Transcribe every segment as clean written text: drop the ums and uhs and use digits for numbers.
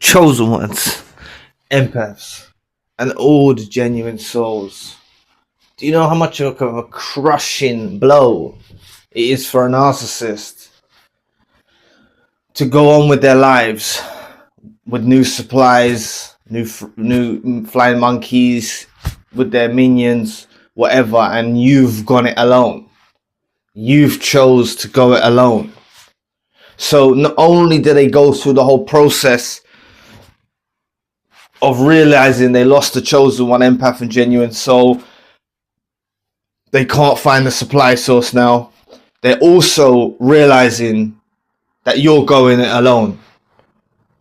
chosen ones, empaths, and all the genuine souls. Do you know how much of a crushing blow it is for a narcissist to go on with their lives with new supplies, new flying monkeys, with their minions, whatever, and you've gone it alone? You've chose to go it alone. So not only do they go through the whole process of realizing they lost the chosen one, empath and genuine soul, they can't find the supply source now. They're also realizing that you're going it alone,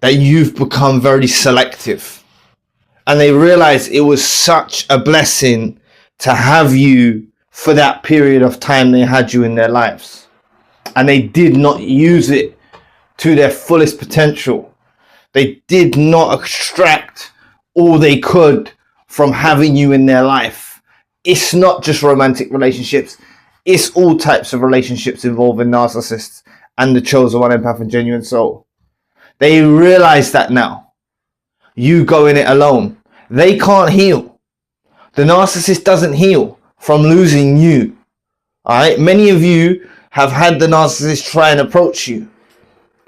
that you've become very selective. And they realize it was such a blessing to have you for that period of time they had you in their lives. And they did not use it to their fullest potential. They did not extract all they could from having you in their life. It's not just romantic relationships. It's all types of relationships involving narcissists and the chosen one, empath and genuine soul. They realize that now. You going it alone. They can't heal. The narcissist doesn't heal from losing you. All right. Many of you have had the narcissist try and approach you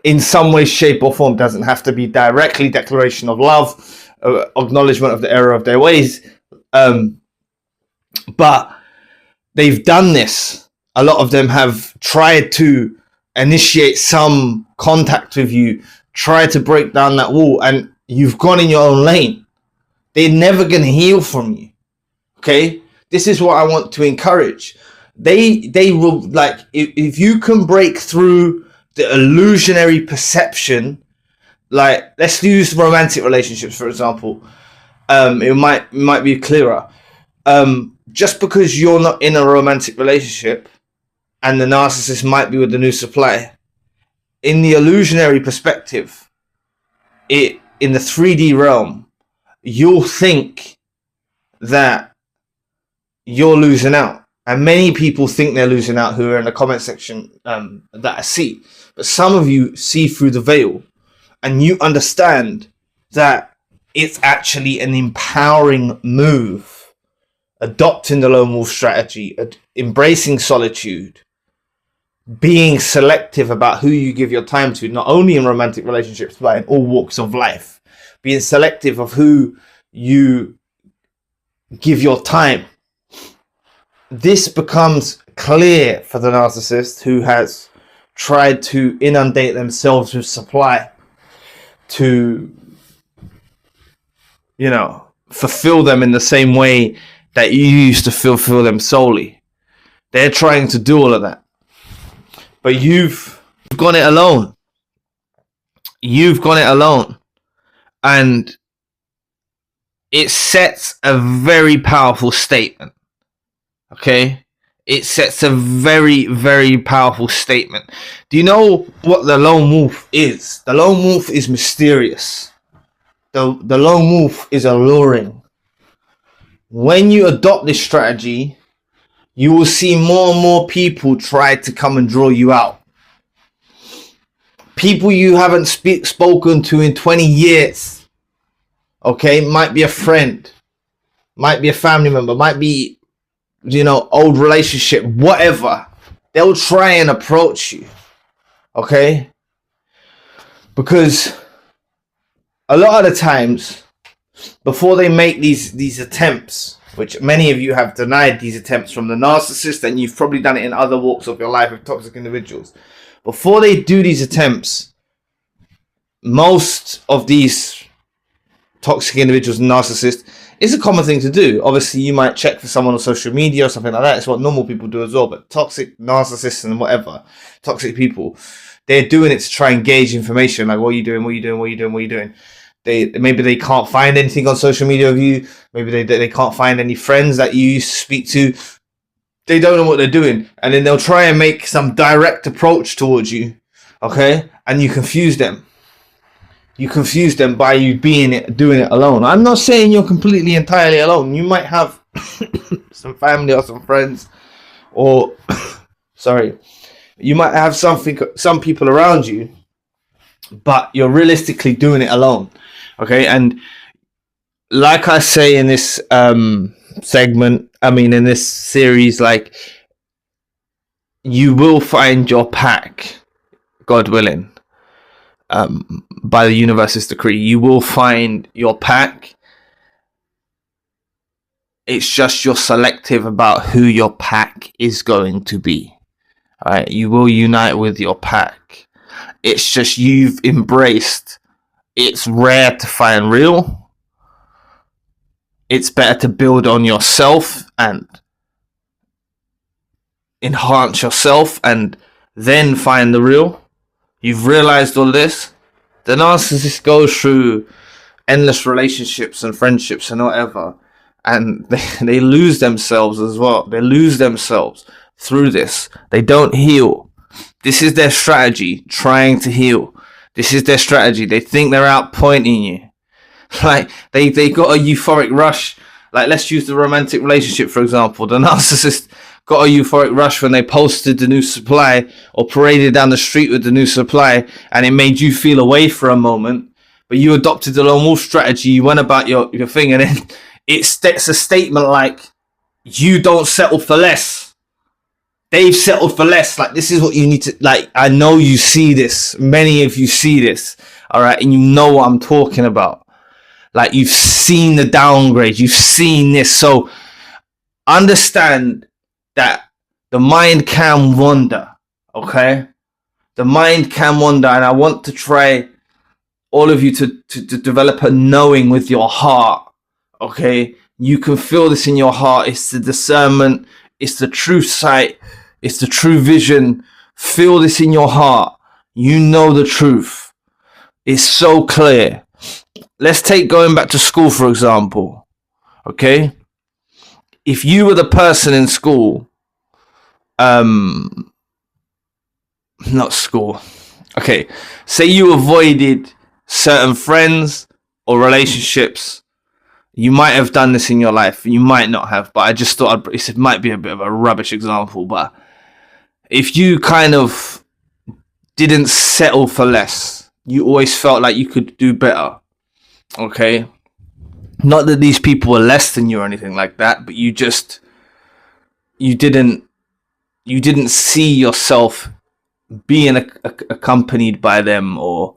in some way, shape or form. Doesn't have to be directly declaration of love, acknowledgement of the error of their ways. But they've done this. A lot of them have tried to initiate some contact with you, try to break down that wall, and you've gone in your own lane. They're never going to heal from you. Okay? This is what I want to encourage. They will, like, if you can break through the illusionary perception, like, let's use romantic relationships, for example. It might be clearer. Just because you're not in a romantic relationship and the narcissist might be with the new supply, in the illusionary perspective, in the 3D realm, you'll think that you're losing out. And many people think they're losing out who are in the comment section that I see. But some of you see through the veil and you understand that it's actually an empowering move. Adopting the lone wolf strategy, embracing solitude, being selective about who you give your time to, not only in romantic relationships, but in all walks of life. Being selective of who you give your time. This becomes clear for the narcissist who has tried to inundate themselves with supply to, you know, fulfill them in the same way that you used to fulfill them solely. They're trying to do all of that. But you've gone it alone. You've gone it alone. And it sets a very powerful statement. Okay? It sets a very, very powerful statement. Do you know what the lone wolf is? The lone wolf is mysterious. The lone wolf is alluring. When you adopt this strategy, you will see more and more people try to come and draw you out. People you haven't spoken to in 20 years. Okay, might be a friend, might be a family member, might be, you know, old relationship, whatever. They'll try and approach you. Okay? Because a lot of the times, before they make these attempts, which many of you have denied these attempts from the narcissist, and you've probably done it in other walks of your life with toxic individuals. Before they do these attempts, most of these toxic individuals and narcissists, it's a common thing to do. Obviously, you might check for someone on social media or something like that. It's what normal people do as well. But toxic narcissists and whatever, toxic people, they're doing it to try and gauge information. Like, what are you doing? What are you doing? What are you doing? What are you doing? Maybe they can't find anything on social media of you. Maybe they can't find any friends that you used to speak to. They don't know what they're doing. And then they'll try and make some direct approach towards you. Okay? And you confuse them. You confuse them by you doing it alone. I'm not saying you're completely entirely alone. You might have some family or some friends, or sorry, you might have some people around you but you're realistically doing it alone. Okay, and like I say in this segment, I mean in this series, like, you will find your pack, God willing. By the universe's decree, you will find your pack. It's just you're selective about who your pack is going to be. All right, you will unite with your pack. It's just you've embraced. It's rare to find real. It's better to build on yourself and enhance yourself and then find the real. You've realized all this. The narcissist goes through endless relationships and friendships and whatever, and they lose themselves as well. They lose themselves through this. They don't heal. This is their strategy, trying to heal. This is their strategy. They think they're outpointing you. Like, they got a euphoric rush. Like, let's use the romantic relationship, for example. The narcissist got a euphoric rush when they posted the new supply or paraded down the street with the new supply, and it made you feel away for a moment, but you adopted the lone wolf strategy. You went about your thing, and then it's a statement like, you don't settle for less. They've settled for less. Like, this is what you need to, like, I know you see this. Many of you see this, all right? And you know what I'm talking about. Like, you've seen the downgrade. You've seen this. So understand that the mind can wander, okay? The mind can wander, and I want to try all of you to develop a knowing with your heart, okay? You can feel this in your heart. It's the discernment. It's the true sight. It's the true vision. Feel this in your heart. You know the truth. It's so clear. Let's take going back to school, for example, okay? If you were the person in school, not school, okay, say you avoided certain friends or relationships. You might have done this in your life. You might not have, but I just thought it might be a bit of a rubbish example. But if you kind of didn't settle for less, you always felt like you could do better, okay? Not that these people were less than you or anything like that, but you didn't see yourself being accompanied by them or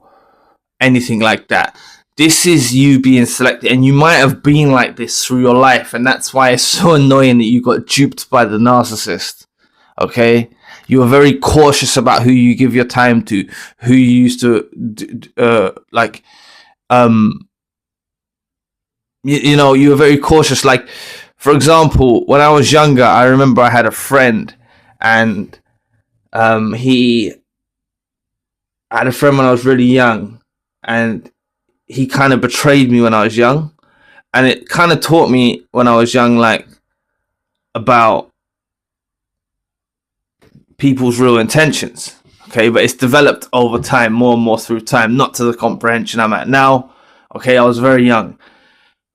anything like that. This is you being selected, and you might have been like this through your life, and that's why it's so annoying that you got duped by the narcissist, okay? You are very cautious about who you give your time to, who you used to, you know, you were very cautious. Like, for example, when I was younger, I remember I had a friend, and I had a friend when I was really young, and he kind of betrayed me when I was young, and it kind of taught me when I was young, like, about people's real intentions, okay? But it's developed over time, more and more through time, not to the comprehension I'm at now, okay? I was very young,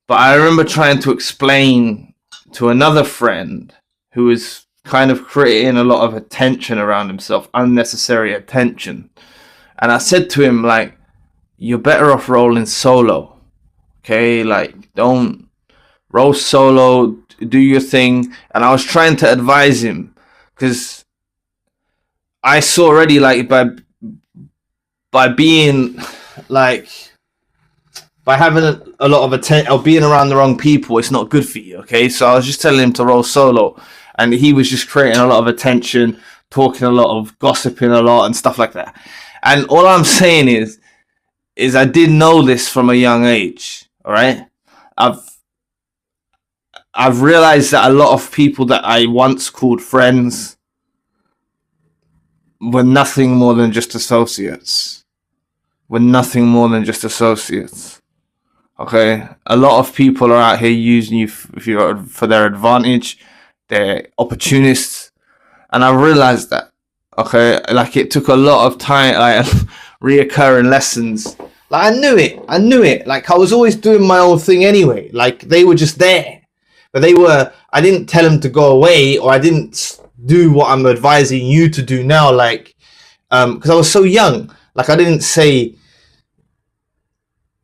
but I remember trying to explain to another friend who was kind of creating a lot of attention around himself, unnecessary attention, and I said to him, like, you're better off rolling solo, okay? Like, don't roll solo, do your thing. And I was trying to advise him, because I saw already, like, by being, like, by having a lot of attention or being around the wrong people, it's not good for you, okay? So I was just telling him to roll solo, and he was just creating a lot of attention, talking a lot, of gossiping a lot and stuff like that. And all I'm saying is I did know this from a young age, all right? I've realized that a lot of people that I once called friends were nothing more than just associates. Okay? A lot of people are out here using you for their advantage. They're opportunists. And I realized that, okay? Like, it took a lot of time, like, reoccurring lessons. Like, I knew it. Like, I was always doing my own thing anyway. Like, they were just there. But I didn't tell them to go away, or I didn't do what I'm advising you to do now. Like, because I was so young. Like, I didn't say,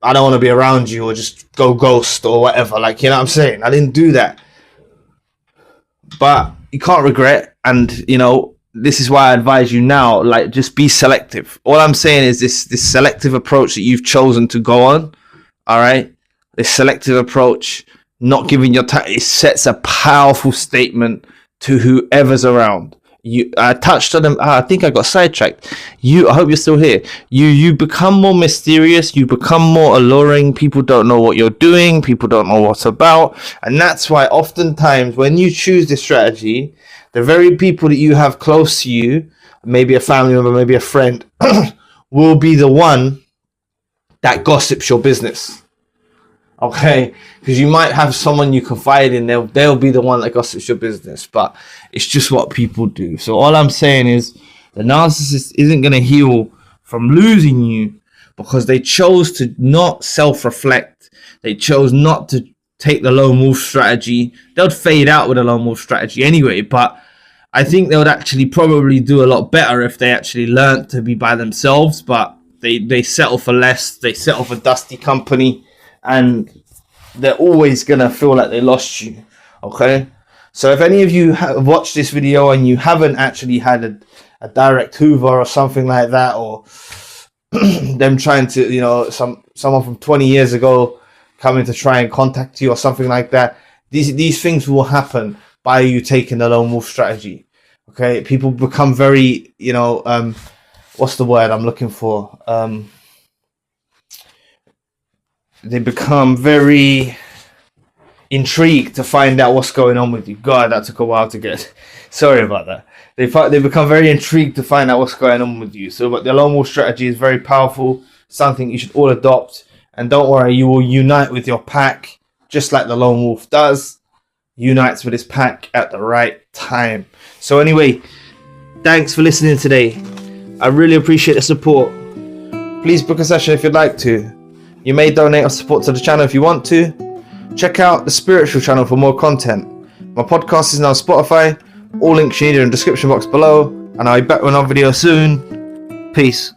I don't want to be around you, or just go ghost or whatever. Like, you know what I'm saying? I didn't do that. But you can't regret. And, you know, this is why I advise you now, like, just be selective. All I'm saying is this selective approach that you've chosen to go on, all right? This selective approach, not giving your time, it sets a powerful statement to whoever's around. I touched on them. I think I got sidetracked. I hope you're still here. You become more mysterious. You become more alluring. People don't know what you're doing. People don't know what's about. And that's why oftentimes when you choose this strategy, the very people that you have close to you, maybe a family member, maybe a friend, will be the one that gossips your business. Okay, because you might have someone you confide in, they'll be the one that gossips your business, but it's just what people do. So all I'm saying is the narcissist isn't going to heal from losing you because they chose to not self-reflect. They chose not to take the lone wolf strategy. They'll fade out with a lone wolf strategy anyway, but I think they would actually probably do a lot better if they actually learned to be by themselves, but they settle for less. They settle for dusty company. And they're always going to feel like they lost you, okay? So if any of you have watched this video and you haven't actually had a direct Hoover or something like that, or them trying to, you know, someone from 20 years ago coming to try and contact you or something like that, these things will happen by you taking the lone wolf strategy, okay? People become very, you know, what's the word I'm looking for? They become very intrigued to find out what's going on with you. God, that took a while to get. Sorry about that. They become very intrigued to find out what's going on with you. So, but the lone wolf strategy is very powerful. Something you should all adopt. And don't worry, you will unite with your pack, just like the lone wolf does. Unites with his pack at the right time. So anyway, thanks for listening today. I really appreciate the support. Please book a session if you'd like to. You may donate or support to the channel if you want to. Check out the spiritual channel for more content. My podcast is now on Spotify. All links you need are in the description box below. And I'll be back with another video soon. Peace.